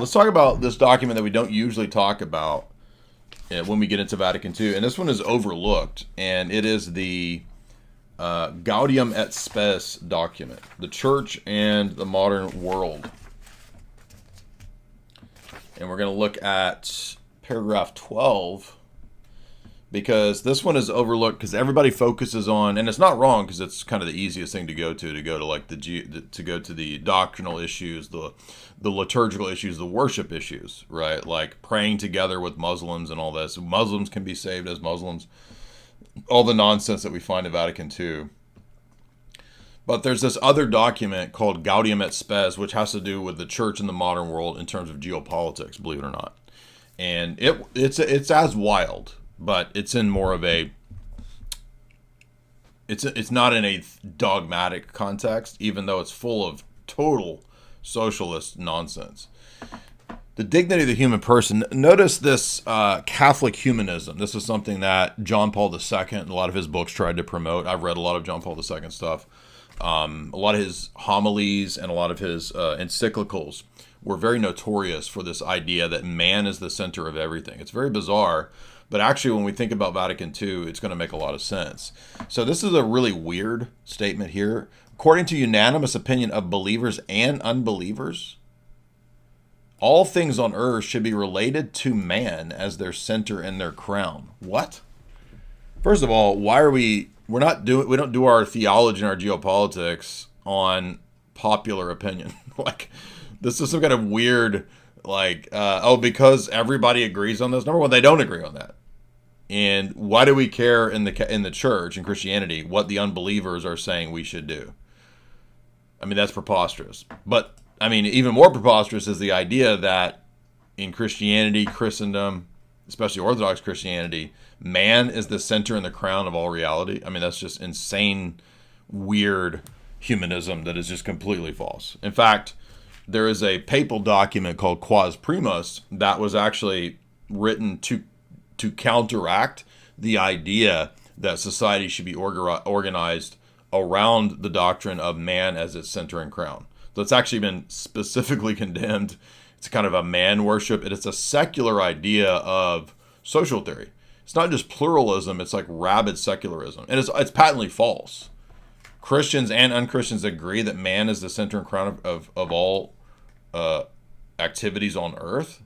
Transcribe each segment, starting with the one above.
let's talk about this document that we don't usually talk about when we get into Vatican II. And this one is overlooked, and it is the Gaudium et Spes document, the Church and the Modern World. And we're going to look at paragraph 12, because this one is overlooked because everybody focuses on, and it's not wrong because it's kind of the easiest thing to go to like to go to the doctrinal issues, the liturgical issues, the worship issues, right? Like praying together with Muslims and all this. Muslims can be saved as Muslims. All the nonsense that we find in Vatican II. But there's this other document called Gaudium et Spes, which has to do with the church and the modern world in terms of geopolitics, believe it or not. And it's as wild, but it's in more of a, it's not in a dogmatic context, even though it's full of total socialist nonsense. The dignity of the human person. Notice this Catholic humanism. This is something that John Paul II and a lot of his books tried to promote. I've read a lot of John Paul II stuff. A lot of his homilies and a lot of his encyclicals were very notorious for this idea that man is the center of everything. It's very bizarre, but actually when we think about Vatican II, it's going to make a lot of sense. So this is a really weird statement here. According to unanimous opinion of believers and unbelievers, all things on earth should be related to man as their center and their crown. What? First of all, we don't do our theology and our geopolitics on popular opinion. Like, this is some kind of weird, because everybody agrees on this. Number one, they don't agree on that. And why do we care in the church and Christianity what the unbelievers are saying we should do? I mean, that's preposterous. But I mean, even more preposterous is the idea that in Christianity, Christendom, especially Orthodox Christianity, man is the center and the crown of all reality. I mean, that's just insane, weird humanism that is just completely false. In fact, there is a papal document called Quas Primus that was actually written to counteract the idea that society should be organized around the doctrine of man as its center and crown. So it's actually been specifically condemned. It's kind of a man worship. It's a secular idea of social theory. It's not just pluralism. It's like rabid secularism. And it's patently false. Christians and unchristians agree that man is the center and crown of all activities on earth.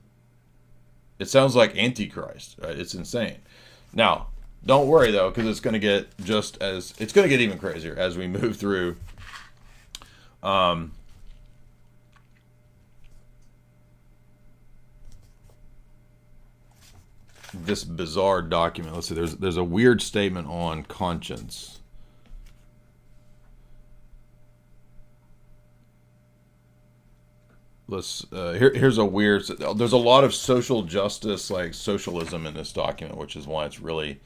It sounds like Antichrist. Right? It's insane. Now, don't worry though, because it's going to get even crazier as we move through. This bizarre document. Let's see. There's a weird statement on conscience. Here's a weird. There's a lot of social justice, like socialism, in this document, which is why it's really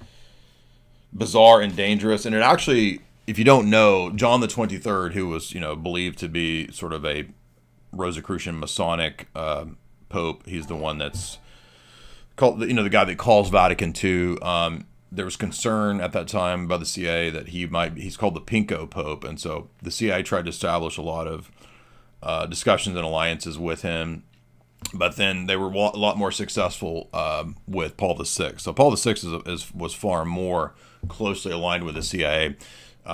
bizarre and dangerous. And it actually, if you don't know, John the 23rd, who was believed to be sort of a Rosicrucian Masonic pope, he's the one that's called, the guy that calls Vatican II. There was concern at that time by the CIA that he's called the Pinko Pope, and so the CIA tried to establish a lot of discussions and alliances with him, but then they were a lot more successful with Paul VI. So Paul VI was far more closely aligned with the CIA.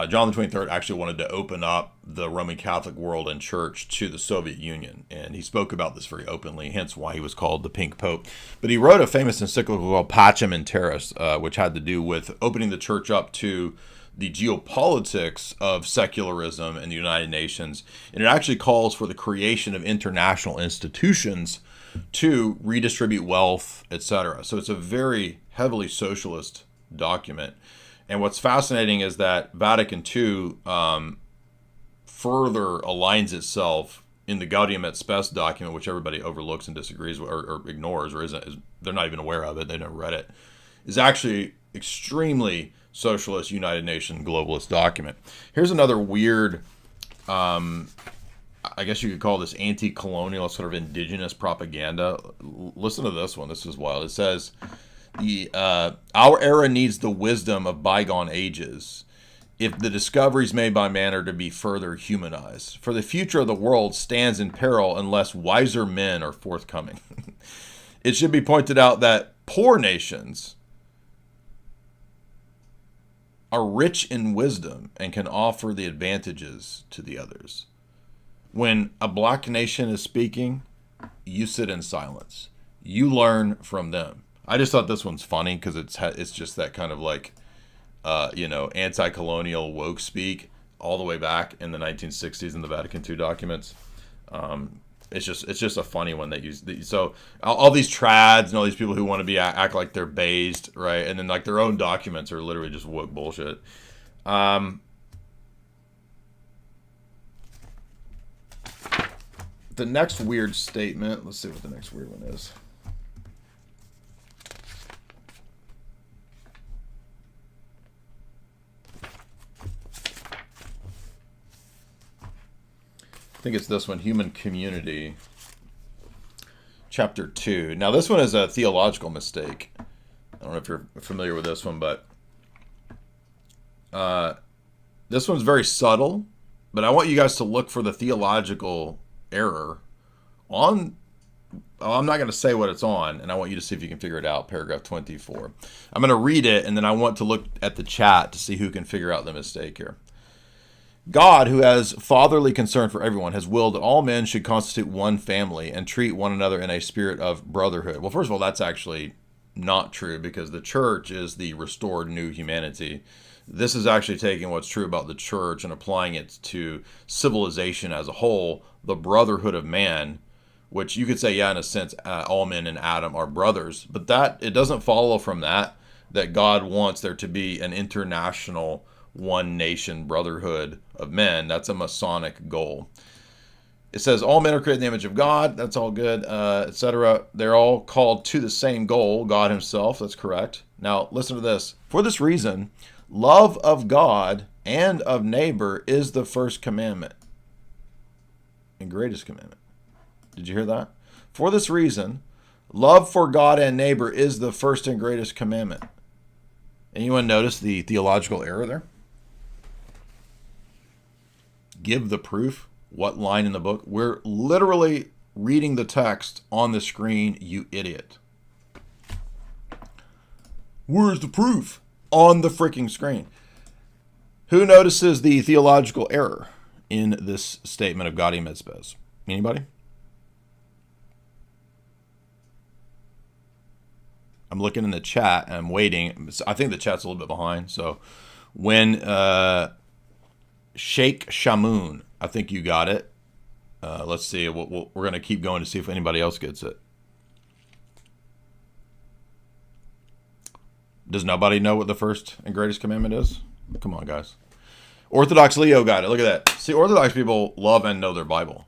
John the 23rd actually wanted to open up the Roman Catholic world and church to the Soviet Union, and he spoke about this very openly, hence why he was called the Pink Pope. But he wrote a famous encyclical called Pacem in Terris, which had to do with opening the church up to the geopolitics of secularism in the United Nations, and it actually calls for the creation of international institutions to redistribute wealth, etc. So it's a very heavily socialist document. And what's fascinating is that Vatican II further aligns itself in the Gaudium et Spes document, which everybody overlooks and disagrees with, or ignores, or they're not even aware of it, they never read it, is actually extremely socialist United Nations globalist document. Here's another weird, I guess you could call this anti-colonial, sort of indigenous propaganda. Listen to this one. This is wild. It says, our era needs the wisdom of bygone ages. if the discoveries made by man are to be further humanized. For the future of the world stands in peril unless wiser men are forthcoming. It should be pointed out that poor nations are rich in wisdom and can offer the advantages to the others. When a black nation is speaking, you sit in silence. You learn from them. I just thought this one's funny because it's just that kind of like, anti-colonial woke speak all the way back in the 1960s in the Vatican II documents. It's just a funny one that use. So all these trads and all these people who want to act like they're based, right? And then like their own documents are literally just woke bullshit. The next weird statement. Let's see what the next weird one is. I think it's this one, Human Community, Chapter 2. Now, this one is a theological mistake. I don't know if you're familiar with this one, but this one's very subtle, but I want you guys to look for the theological error on, I'm not going to say what it's on, and I want you to see if you can figure it out, paragraph 24. I'm going to read it, and then I want to look at the chat to see who can figure out the mistake here. God, who has fatherly concern for everyone, has willed that all men should constitute one family and treat one another in a spirit of brotherhood. Well, first of all, that's actually not true because the church is the restored new humanity. This is actually taking what's true about the church and applying it to civilization as a whole, the brotherhood of man, which you could say, yeah, in a sense, all men in Adam are brothers. But that it doesn't follow from that God wants there to be an international one nation brotherhood of men. That's a Masonic goal. It says all men are created in the image of God. That's all good, etc. They're all called to the same goal, God himself. That's correct. Now, listen to this. For this reason, love of God and of neighbor is the first commandment and greatest commandment. Did you hear that? For this reason, love for God and neighbor is the first and greatest commandment. Anyone notice the theological error there? Give the proof. What line in the book? We're literally reading the text on the screen, you idiot. Where's the proof? On the freaking screen. Who notices the theological error in this statement of Gaudium et Spes? Anybody? I'm looking in the chat and I'm waiting. I think the chat's a little bit behind. So when Sheikh Shamoon, I think you got it. Let's see. We're going to keep going to see if anybody else gets it. Does nobody know what the first and greatest commandment is? Come on, guys. Orthodox Leo got it. Look at that. See, Orthodox people love and know their Bible.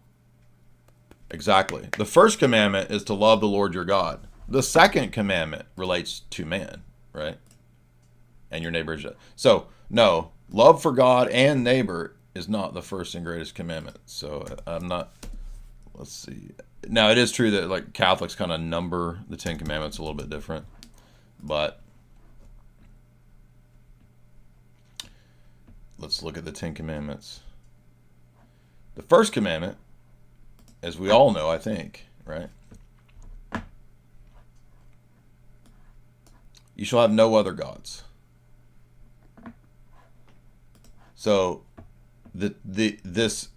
Exactly. The first commandment is to love the Lord your God. The second commandment relates to man, right? And your neighbor. So, no, love for God and neighbor is not the first and greatest commandment. So I'm not, let's see. Now, it is true that like Catholics kind of number the 10 commandments a little bit different, but let's look at the 10 commandments. The first commandment, as we all know, I think, right? You shall have no other gods. So this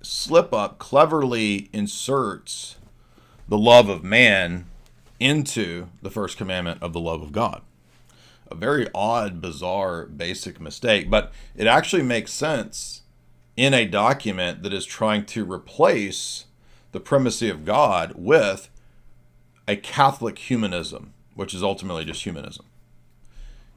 slip up cleverly inserts the love of man into the first commandment of the love of God. A very odd, bizarre, basic mistake, but it actually makes sense in a document that is trying to replace the primacy of God with a Catholic humanism, which is ultimately just humanism.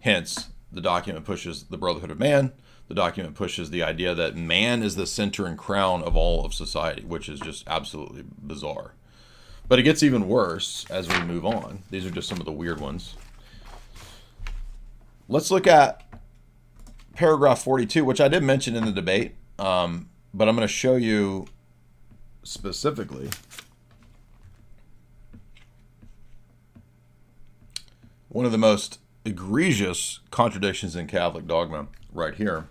Hence, the document pushes the brotherhood of man. The document pushes the idea that man is the center and crown of all of society, which is just absolutely bizarre. But it gets even worse as we move on. These are just some of the weird ones. Let's look at paragraph 42, which I did mention in the debate, but I'm going to show you specifically one of the most egregious contradictions in Catholic dogma right here.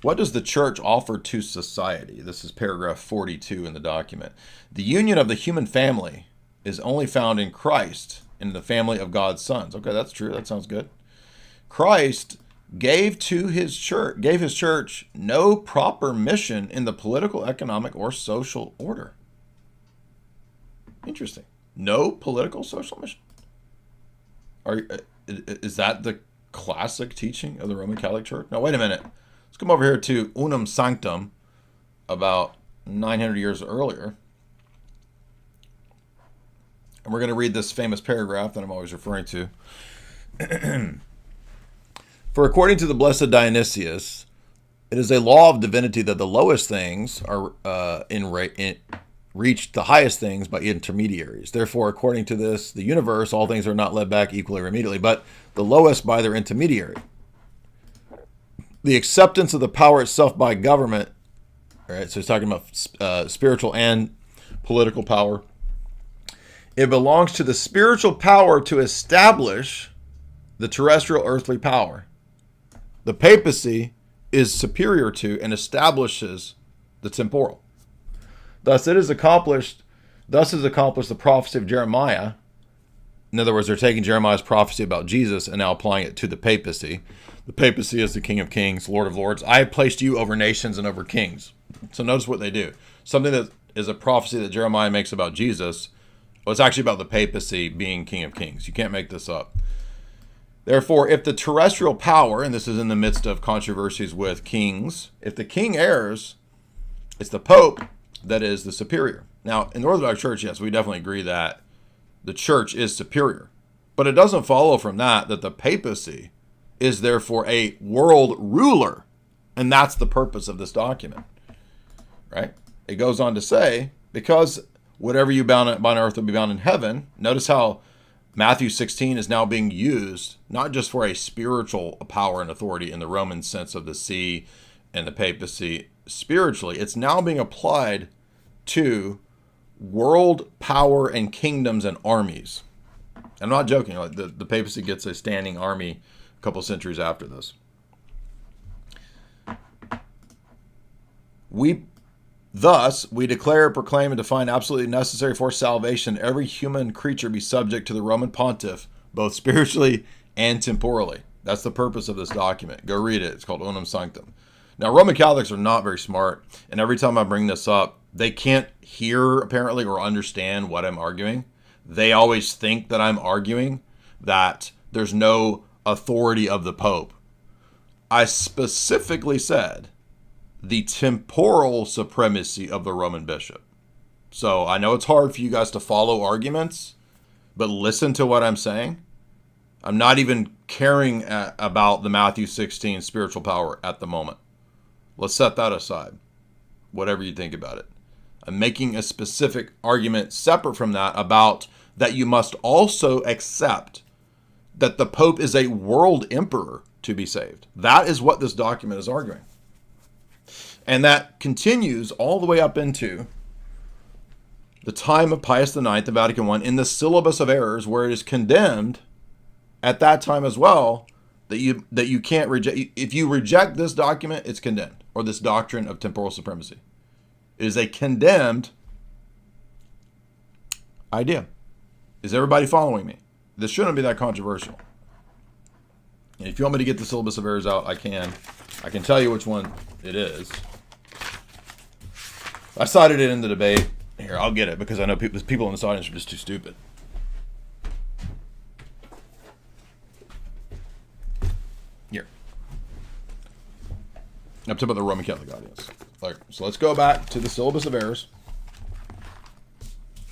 What does the church offer to society? This is paragraph 42 in the document. The union of the human family is only found in Christ, in the family of God's sons. Okay, that's true. That sounds good. Christ gave his church no proper mission in the political, economic, or social order. Interesting. No political, social mission. Is that the classic teaching of the Roman Catholic Church? Now, wait a minute. Let's come over here to Unum Sanctum, about 900 years earlier. And we're going to read this famous paragraph that I'm always referring to. For according to the blessed Dionysius, it is a law of divinity that the lowest things are reach the highest things by intermediaries. Therefore, according to this, the universe, all things are not led back equally or immediately, but the lowest by their intermediary. The acceptance of the power itself by government, all right, so he's talking about spiritual and political power. It belongs to the spiritual power to establish the terrestrial earthly power. The papacy is superior to and establishes the temporal. Thus is accomplished the prophecy of Jeremiah. In other words, they're taking Jeremiah's prophecy about Jesus and now applying it to the papacy. The papacy is the King of Kings, Lord of Lords. I have placed you over nations and over kings. So notice what they do. Something that is a prophecy that Jeremiah makes about Jesus, well, it's actually about the papacy being King of Kings. You can't make this up. Therefore, if the terrestrial power, and this is in the midst of controversies with kings, if the king errs, it's the Pope that is the superior. Now, in the Orthodox Church, yes, we definitely agree that the church is superior. But it doesn't follow from that the papacy is therefore a world ruler. And that's the purpose of this document. Right? It goes on to say, because whatever you bound on earth will be bound in heaven. Notice how Matthew 16 is now being used, not just for a spiritual power and authority in the Roman sense of the see and the papacy spiritually. It's now being applied to world power and kingdoms and armies. I'm not joking. Like the papacy gets a standing army a couple centuries after this. Thus, we declare, proclaim, and define absolutely necessary for salvation every human creature be subject to the Roman pontiff, both spiritually and temporally. That's the purpose of this document. Go read it. It's called Unum Sanctum. Now, Roman Catholics are not very smart, and every time I bring this up, they can't hear, apparently, or understand what I'm arguing. They always think that I'm arguing that there's no authority of the Pope. I specifically said the temporal supremacy of the Roman bishop. So I know it's hard for you guys to follow arguments, but listen to what I'm saying. I'm not even caring about the Matthew 16 spiritual power at the moment. Let's set that aside, whatever you think about it. I'm making a specific argument separate from that about that you must also accept that the Pope is a world emperor to be saved. That is what this document is arguing. And that continues all the way up into the time of Pius IX, the Vatican I, in the syllabus of errors, where it is condemned at that time as well that you can't reject. If you reject this document, it's condemned, or this doctrine of temporal supremacy. It is a condemned idea. Is everybody following me? This shouldn't be that controversial. And if you want me to get the syllabus of errors out, I can. I can tell you which one it is. I cited it in the debate. Here, I'll get it because I know people in this audience are just too stupid. Here. I'm talking about the Roman Catholic audience. So let's go back to the syllabus of errors.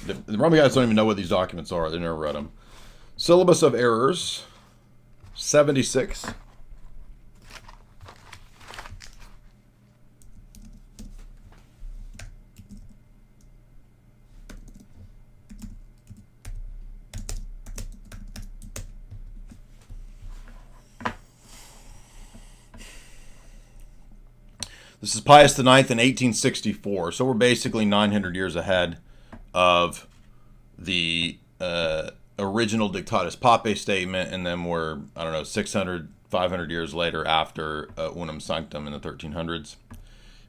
The Roman Catholics don't even know what these documents are. They never read them. Syllabus of errors, 76. This is Pius IX in 1864, so we're basically 900 years ahead of the original Dictatus Papae statement, and then we're, 600 500 years later after Unum Sanctum in the 1300s.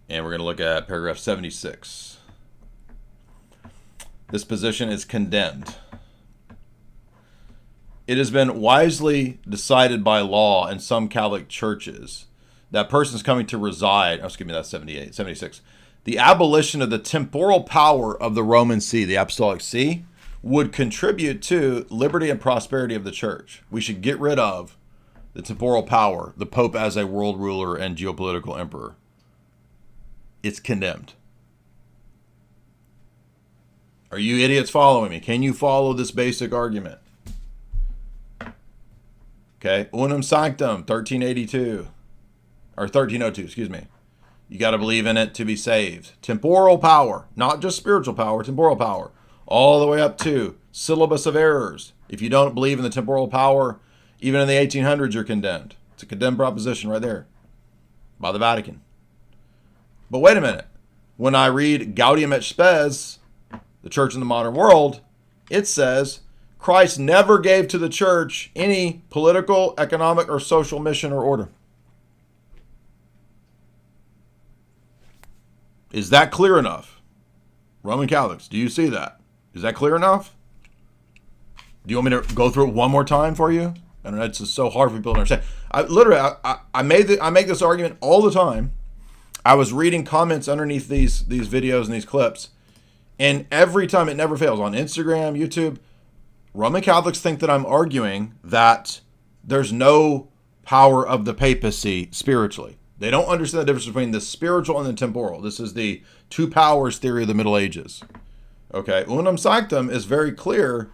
And we're going to look at paragraph 76. This position is condemned. It has been wisely decided by law in some Catholic churches that persons coming to reside, that's 76. The abolition of the temporal power of the Roman See, the Apostolic See, would contribute to liberty and prosperity of the church. We should get rid of the temporal power, the Pope as a world ruler and geopolitical emperor. It's condemned. Are you idiots following me? Can you follow this basic argument? Okay, Unum Sanctum, 1382, or 1302, excuse me. You got to believe in it to be saved. Temporal power, not just spiritual power, temporal power, all the way up to syllabus of errors. If you don't believe in the temporal power, even in the 1800s, you're condemned. It's a condemned proposition right there by the Vatican. But wait a minute. When I read Gaudium et Spes, the church in the modern world, it says Christ never gave to the church any political, economic, or social mission or order. Is that clear enough? Roman Catholics, do you see that? Is that clear enough? Do you want me to go through it one more time for you? I don't know, it's just so hard for people to understand. I make this argument all the time. I was reading comments underneath these videos and these clips, and every time it never fails on Instagram, YouTube, Roman Catholics think that I'm arguing that there's no power of the papacy spiritually. They don't understand the difference between the spiritual and the temporal. This is the two powers theory of the Middle Ages. Okay, Unum Sanctum is very clear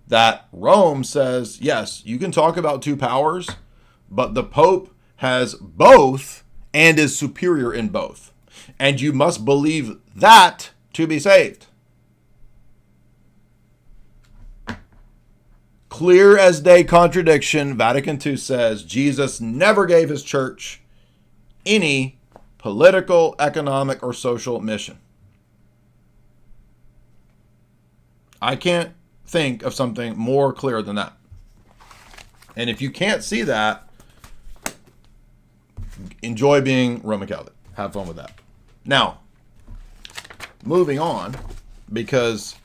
that Rome says, yes, you can talk about two powers, but the Pope has both and is superior in both. And you must believe that to be saved. Clear as day contradiction. Vatican II says Jesus never gave his church any political, economic, or social mission. I can't think of something more clear than that. And if you can't see that, enjoy being Roman Catholic. Have fun with that. Now, moving on, because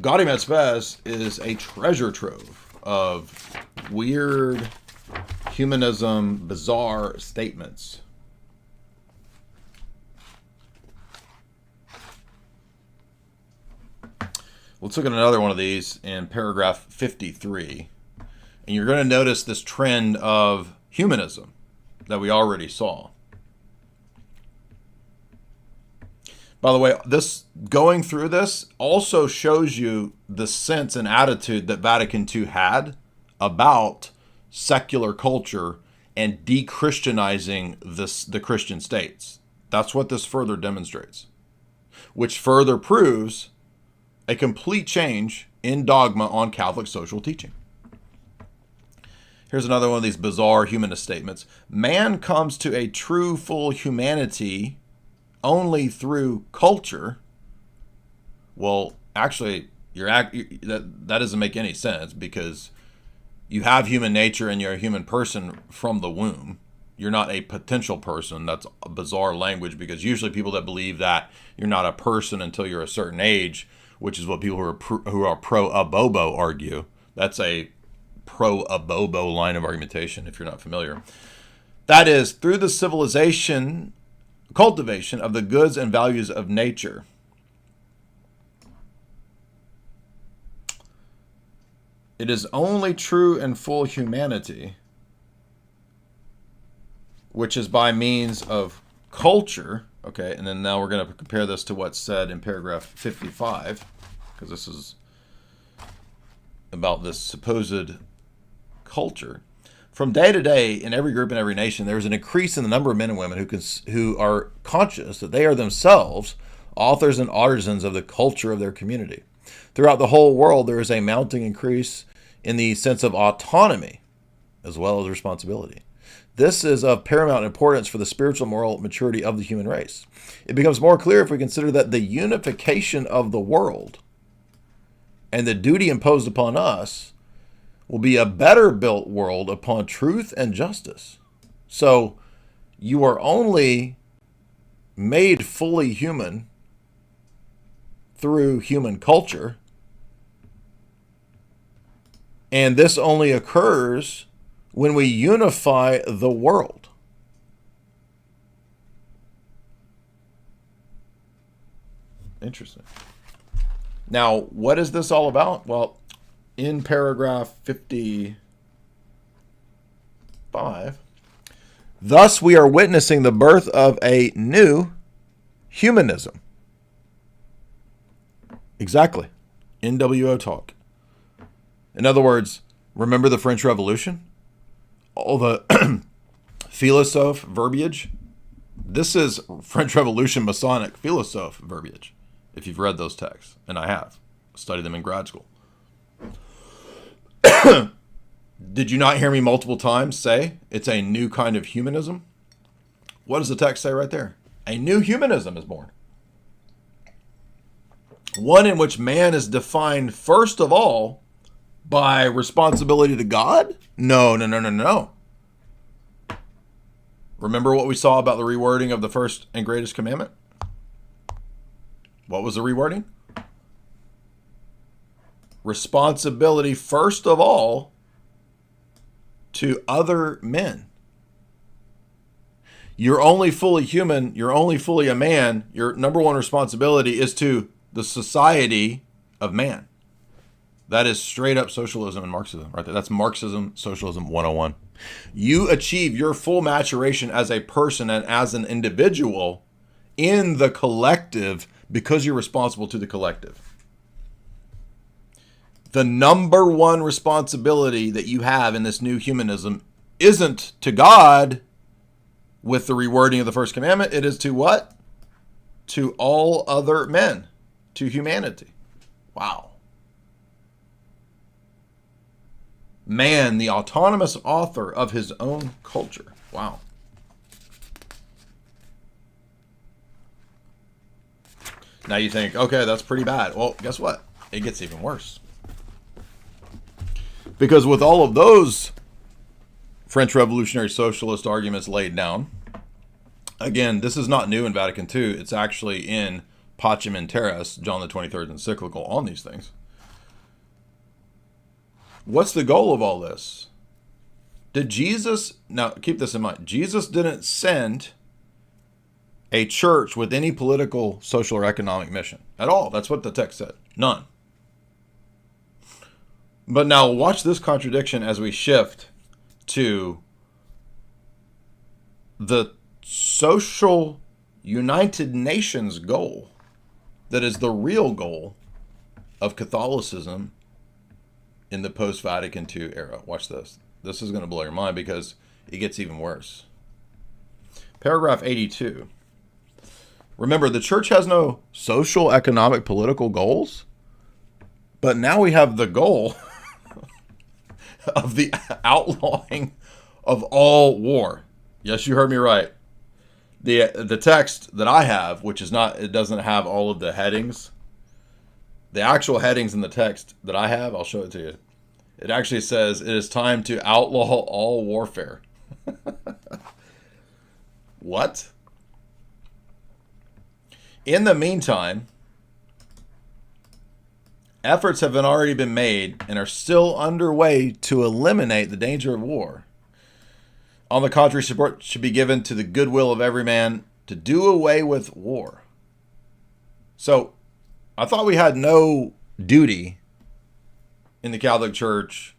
Gaudium et Spes is a treasure trove of weird humanism, bizarre statements. Let's look at another one of these in paragraph 53. And you're going to notice this trend of humanism that we already saw. By the way, this going through this also shows you the sense and attitude that Vatican II had about secular culture and de-Christianizing the Christian states. That's what this further demonstrates, which further proves a complete change in dogma on Catholic social teaching. Here's another one of these bizarre humanist statements. Man comes to a true full humanity only through culture. Well, actually, that doesn't make any sense, because you have human nature and you're a human person from the womb. You're not a potential person. That's a bizarre language, because usually people that believe that you're not a person until you're a certain age, which is what people who are pro-abobo argue. That's a pro-abobo line of argumentation, if you're not familiar. That is, through the cultivation of the goods and values of nature. It is only true and full humanity, which is by means of culture. Okay, and then now we're going to compare this to what's said in paragraph 55, because this is about this supposed culture. From day to day, in every group and every nation, there is an increase in the number of men and women who are conscious that they are themselves authors and artisans of the culture of their community. Throughout the whole world, there is a mounting increase in the sense of autonomy as well as responsibility. This is of paramount importance for the spiritual moral maturity of the human race. It becomes more clear if we consider that the unification of the world and the duty imposed upon us will be a better built world upon truth and justice. So you are only made fully human through human culture. And this only occurs when we unify the world. Interesting. Now, what is this all about? Well, in paragraph 55, thus we are witnessing the birth of a new humanism. Exactly. NWO talk. In other words, remember the French Revolution? All the philosophe verbiage? This is French Revolution Masonic philosophe verbiage, if you've read those texts, and I have studied them in grad school. Did you not hear me multiple times say it's a new kind of humanism? What does the text say right there? A new humanism is born. One in which man is defined first of all by responsibility to God? No. Remember what we saw about the rewording of the first and greatest commandment? What was the rewording? Responsibility first of all to other men. You're only fully human, you're only fully a man. Your number one responsibility is to the society of man. That is straight up socialism and Marxism right there. That's Marxism, Socialism 101. You achieve your full maturation as a person and as an individual in the collective because you're responsible to the collective. The number one responsibility that you have in this new humanism isn't to God with the rewording of the first commandment. It is to what? To all other men, to humanity. Wow. Man, the autonomous author of his own culture. Wow. Now you think, okay, that's pretty bad. Well, guess what? It gets even worse. Because with all of those French Revolutionary Socialist arguments laid down, again, this is not new in Vatican II. It's actually in Pacem in Terris, John the 23rd encyclical on these things. What's the goal of all this? Did Jesus, now keep this in mind, Jesus didn't send a church with any political, social, or economic mission at all. That's what the text said. None. But now watch this contradiction as we shift to the social United Nations goal that is the real goal of Catholicism in the post-Vatican II era. Watch this. This is going to blow your mind because it gets even worse. Paragraph 82. Remember, the church has no social, economic, political goals, but now we have the goal of the outlawing of all war. Yes, you heard me right. The text that I have, which is not, it doesn't have all of the headings. The actual headings in the text that I have, I'll show it to you. It actually says, it is time to outlaw all warfare. What? In the meantime, efforts have already been made and are still underway to eliminate the danger of war. On the contrary, support should be given to the goodwill of every man to do away with war. So, I thought we had no duty in the Catholic Church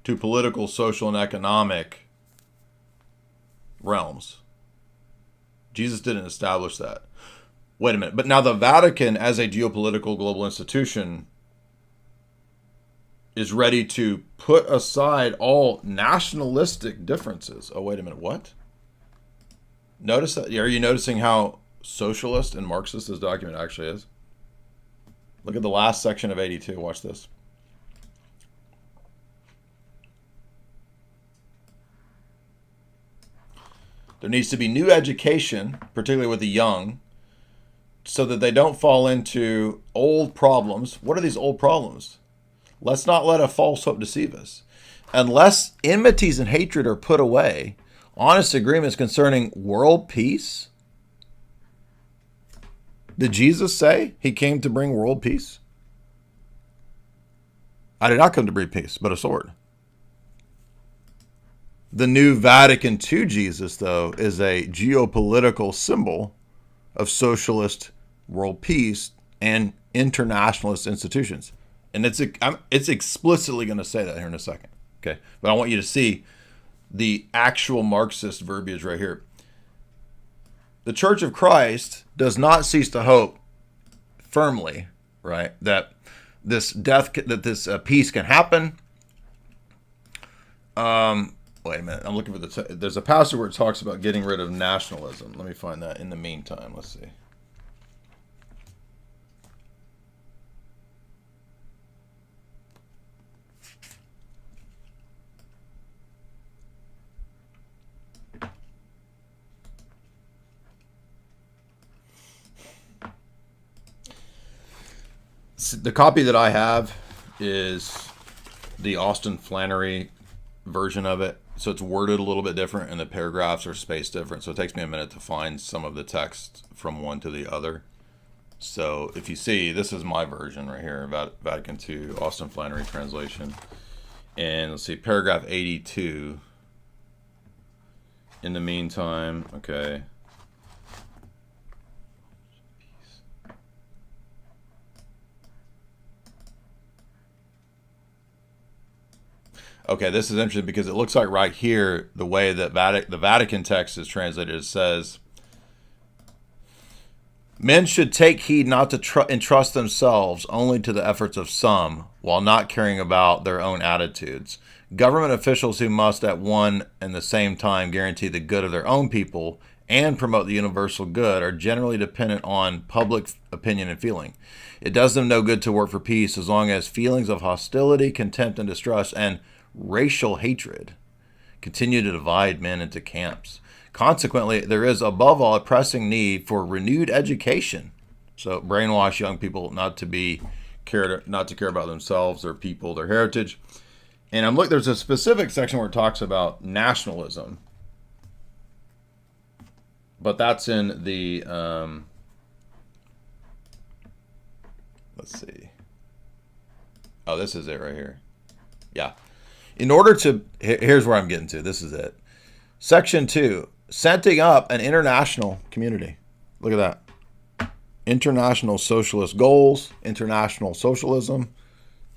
to political, social, and economic realms. Jesus didn't establish that. Wait a minute. But now the Vatican, as a geopolitical global institution, is ready to put aside all nationalistic differences. Oh, wait a minute. What? Notice that. Are you noticing how socialist and Marxist this document actually is? Look at the last section of 82. Watch this. There needs to be new education, particularly with the young, so that they don't fall into old problems. What are these old problems? Let's not let a false hope deceive us. Unless enmities and hatred are put away, honest agreements concerning world peace. Did Jesus say he came to bring world peace? I did not come to bring peace, but a sword. The new Vatican II Jesus, though, is a geopolitical symbol of socialist world peace and internationalist institutions. And it's explicitly going to say that here in a second. Okay, but I want you to see the actual Marxist verbiage right here. The Church of Christ does not cease to hope firmly, right, that this peace can happen. Wait a minute. I'm looking for there's a passage where it talks about getting rid of nationalism. Let me find that in the meantime. Let's see. The copy that I have is the Austin Flannery version of it. So it's worded a little bit different and the paragraphs are spaced different. So it takes me a minute to find some of the text from one to the other. So if you see, this is my version right here, Vatican II, Austin Flannery translation. And let's see, paragraph 82. In the meantime, okay. Okay, this is interesting because it looks like right here, the way that the Vatican text is translated, it says, men should take heed not to entrust themselves only to the efforts of some, while not caring about their own attitudes. Government officials who must at one and the same time guarantee the good of their own people and promote the universal good are generally dependent on public opinion and feeling. It does them no good to work for peace as long as feelings of hostility, contempt, and distrust, and racial hatred continue to divide men into camps. Consequently, there is above all a pressing need for renewed education. So brainwash young people not to care about themselves, their people, their heritage. And there's a specific section where it talks about nationalism, but that's in the let's see. Oh, this is it right here. Yeah. Here's where I'm getting to. This is it. Section 2, setting up an international community. Look at that. International socialist goals, international socialism.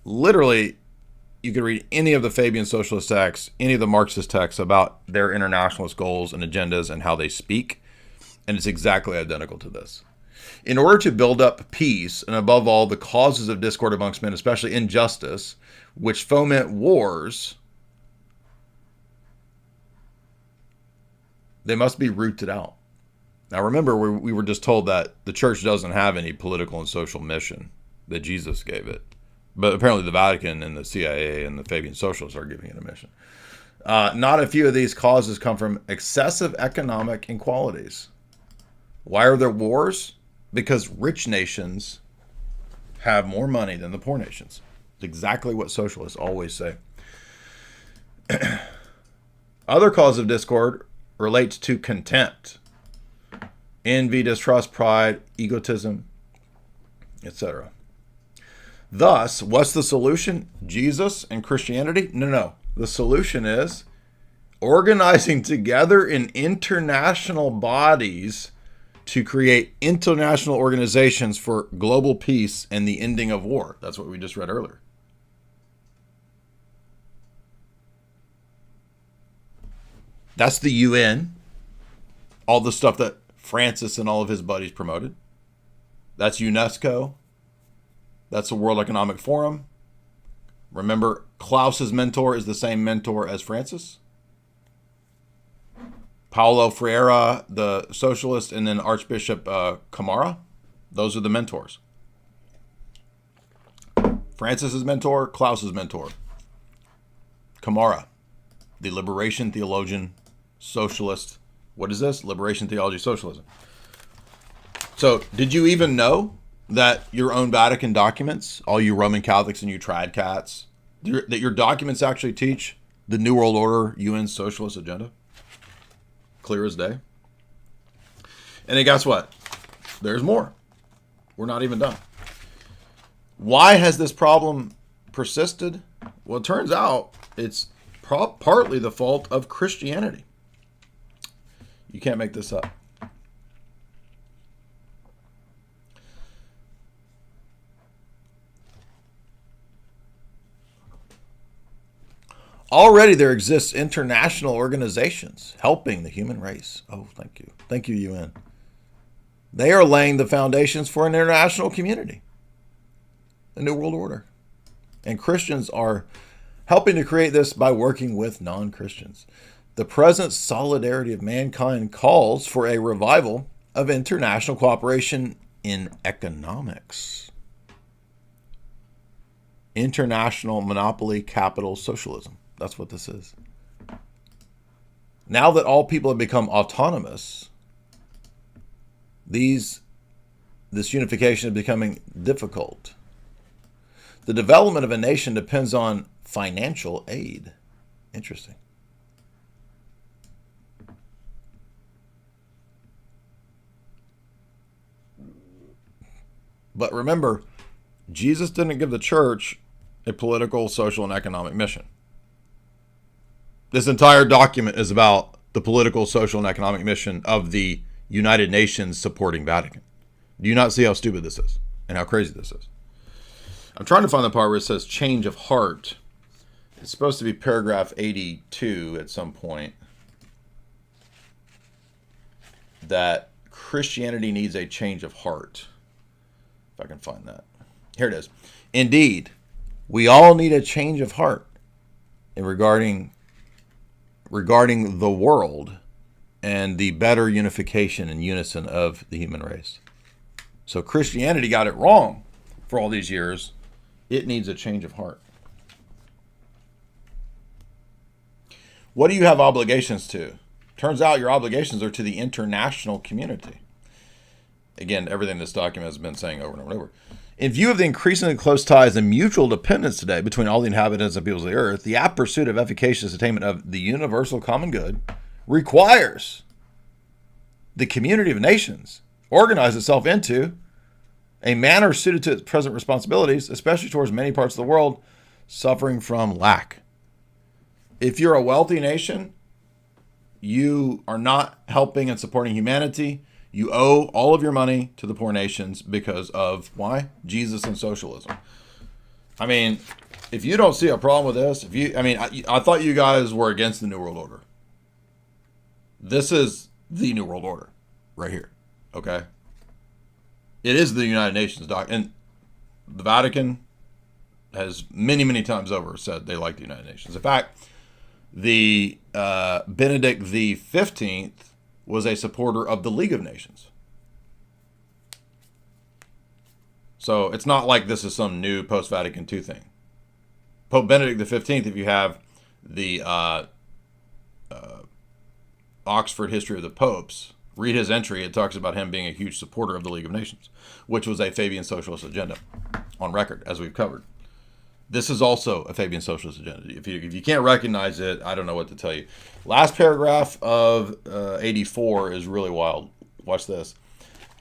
Literally, you could read any of the Fabian socialist texts, any of the Marxist texts about their internationalist goals and agendas and how they speak, and it's exactly identical to this. In order to build up peace, and above all, the causes of discord amongst men, especially injustice, which foment wars, they must be rooted out. Now remember, we were just told that the church doesn't have any political and social mission, that Jesus gave it. But apparently the Vatican and the CIA and the Fabian Socialists are giving it a mission. Not a few of these causes come from excessive economic inequalities. Why are there wars? Because rich nations have more money than the poor nations. It's exactly what socialists always say. Other causes of discord relates to contempt, envy, distrust, pride, egotism, etc. Thus, what's the solution? Jesus and Christianity? No. The solution is organizing together in international bodies to create international organizations for global peace and the ending of war. That's what we just read earlier. That's the UN, all the stuff that Francis and all of his buddies promoted. That's UNESCO. That's the World Economic Forum. Remember, Klaus's mentor is the same mentor as Francis. Paulo Freire, the socialist, and then Archbishop Camara. Those are the mentors. Francis's mentor, Klaus's mentor. Camara, the liberation theologian, socialist. What is this? Liberation theology, socialism. So, did you even know that your own Vatican documents, all you Roman Catholics and you trad cats, that your documents actually teach The New World Order, UN socialist agenda. Clear as day. And then guess what? There's more. We're not even done. Why has this problem persisted? Well, it turns out it's partly the fault of Christianity. You can't make this up. Already there exists international organizations helping the human race. Oh, thank you. Thank you, UN. They are laying the foundations for an international community, the New World Order. And Christians are helping to create this by working with non-Christians. The present solidarity of mankind calls for a revival of international cooperation in economics. International monopoly capital socialism. That's what this is. Now that all people have become autonomous, this unification is becoming difficult. The development of a nation depends on financial aid. Interesting. But remember, Jesus didn't give the church a political, social, and economic mission. This entire document is about the political, social, and economic mission of the United Nations supporting Vatican. Do you not see how stupid this is and how crazy this is? I'm trying to find the part where it says change of heart. It's supposed to be paragraph 82 at some point. That Christianity needs a change of heart. If I can find that. Here it is. Indeed, we all need a change of heart in regarding the world and the better unification and unison of the human race. So Christianity got it wrong for all these years. It needs a change of heart. What do you have obligations to? Turns out your obligations are to the international community. Again, everything this document has been saying over and over and over. In view of the increasingly close ties and mutual dependence today between all the inhabitants and peoples of the earth, the apt pursuit of efficacious attainment of the universal common good requires the community of nations organize itself into a manner suited to its present responsibilities, especially towards many parts of the world suffering from lack. If you're a wealthy nation, you are not helping and supporting humanity. You owe all of your money to the poor nations because of, why? Jesus and socialism. I mean, if you don't see a problem with this, I thought you guys were against the New World Order. This is the New World Order right here, okay? It is the United Nations and the Vatican has many, many times over said they like the United Nations. In fact, the Benedict the 15th was a supporter of the League of Nations. So it's not like this is some new post-Vatican II thing. Pope Benedict the 15th, if you have the Oxford History of the Popes, read his entry. It talks about him being a huge supporter of the League of Nations, which was a Fabian socialist agenda on record, as we've covered. This is also a Fabian socialist agenda. If you can't recognize it, I don't know what to tell you. Last paragraph of 84 is really wild. Watch this.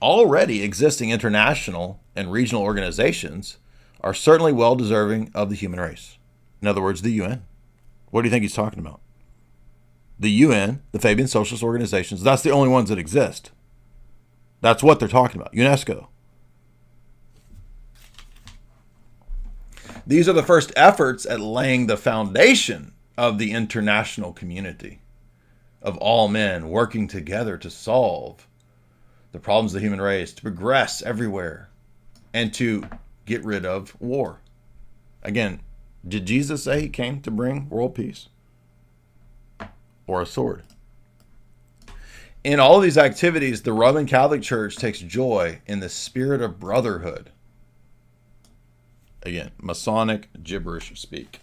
Already existing international and regional organizations are certainly well deserving of the human race. In other words, the UN. What do you think he's talking about? The UN, the Fabian socialist organizations, that's the only ones that exist. That's what they're talking about. UNESCO. These are the first efforts at laying the foundation of the international community of all men working together to solve the problems of the human race, to progress everywhere, and to get rid of war. Again, did Jesus say he came to bring world peace or a sword? In all of these activities, the Roman Catholic Church takes joy in the spirit of brotherhood. Again, Masonic gibberish speak.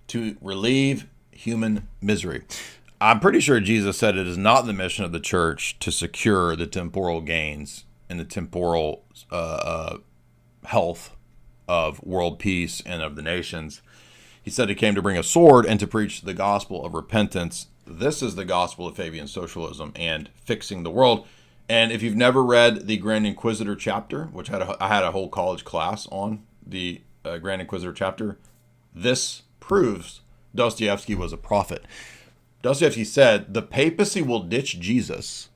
To relieve human misery. I'm pretty sure Jesus said it is not the mission of the church to secure the temporal gains and the temporal health of world peace and of the nations. He said he came to bring a sword and to preach the gospel of repentance. This is the gospel of Fabian socialism and fixing the world. And if you've never read the Grand Inquisitor chapter, which I had a whole college class on the Grand Inquisitor chapter, this proves Dostoevsky was a prophet. Dostoevsky said, the papacy will ditch Jesus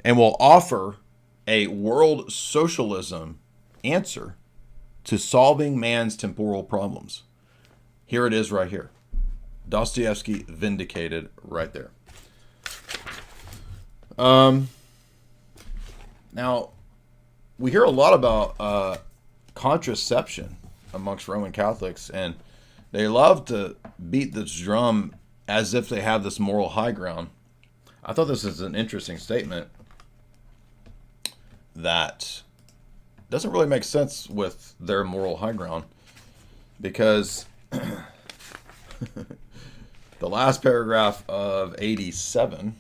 and will offer a world socialism answer to solving man's temporal problems. Here it is right here. Dostoevsky vindicated right there. Now, we hear a lot about contraception amongst Roman Catholics, and they love to beat this drum as if they have this moral high ground. I thought this is an interesting statement that doesn't really make sense with their moral high ground, because the last paragraph of 87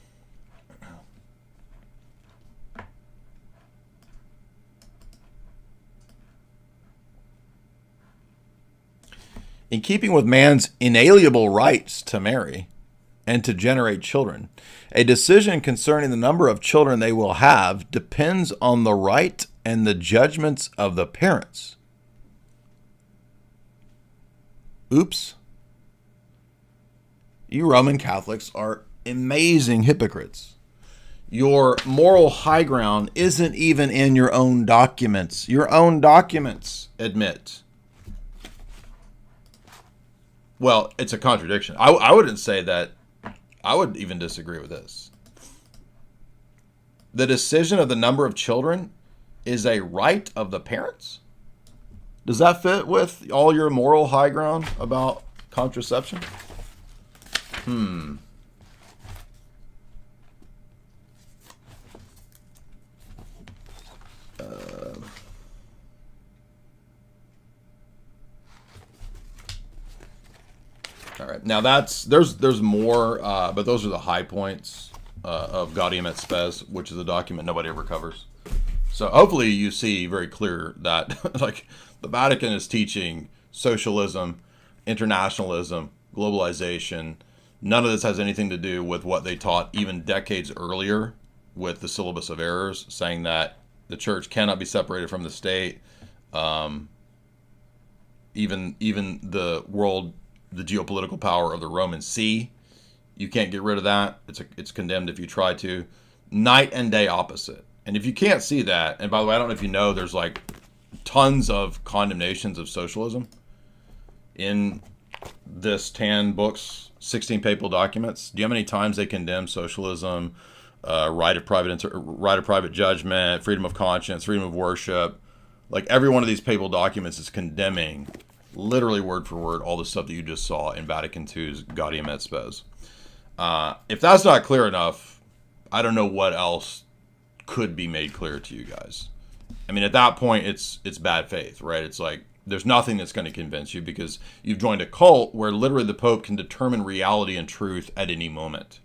in keeping with man's inalienable rights to marry and to generate children, a decision concerning the number of children they will have depends on the right and the judgments of the parents. Oops. You Roman Catholics are amazing hypocrites. Your moral high ground isn't even in your own documents. Your own documents admit. Well, it's a contradiction. I wouldn't say that. I would even disagree with this. The decision of the number of children is a right of the parents? Does that fit with all your moral high ground about contraception? All right. Now there's more, but those are the high points of Gaudium et Spes, which is a document nobody ever covers. So hopefully you see very clear that like the Vatican is teaching socialism, internationalism, globalization. None of this has anything to do with what they taught even decades earlier with the syllabus of errors, saying that the church cannot be separated from the state. Even the world, the geopolitical power of the Roman See, you can't get rid of that. It's condemned if you try to. Night and day opposite. And if you can't see that, and by the way, I don't know if you know, there's like tons of condemnations of socialism in this 10 books, 16 papal documents. Do you know how many times they condemn socialism, right of private judgment, freedom of conscience, freedom of worship? Like every one of these papal documents is condemning, literally word for word, all the stuff that you just saw in Vatican II's Gaudium et Spes. If that's not clear enough, I don't know what else could be made clear to you guys. I mean, at that point, it's bad faith, right? It's like there's nothing that's going to convince you because you've joined a cult where literally the Pope can determine reality and truth at any moment.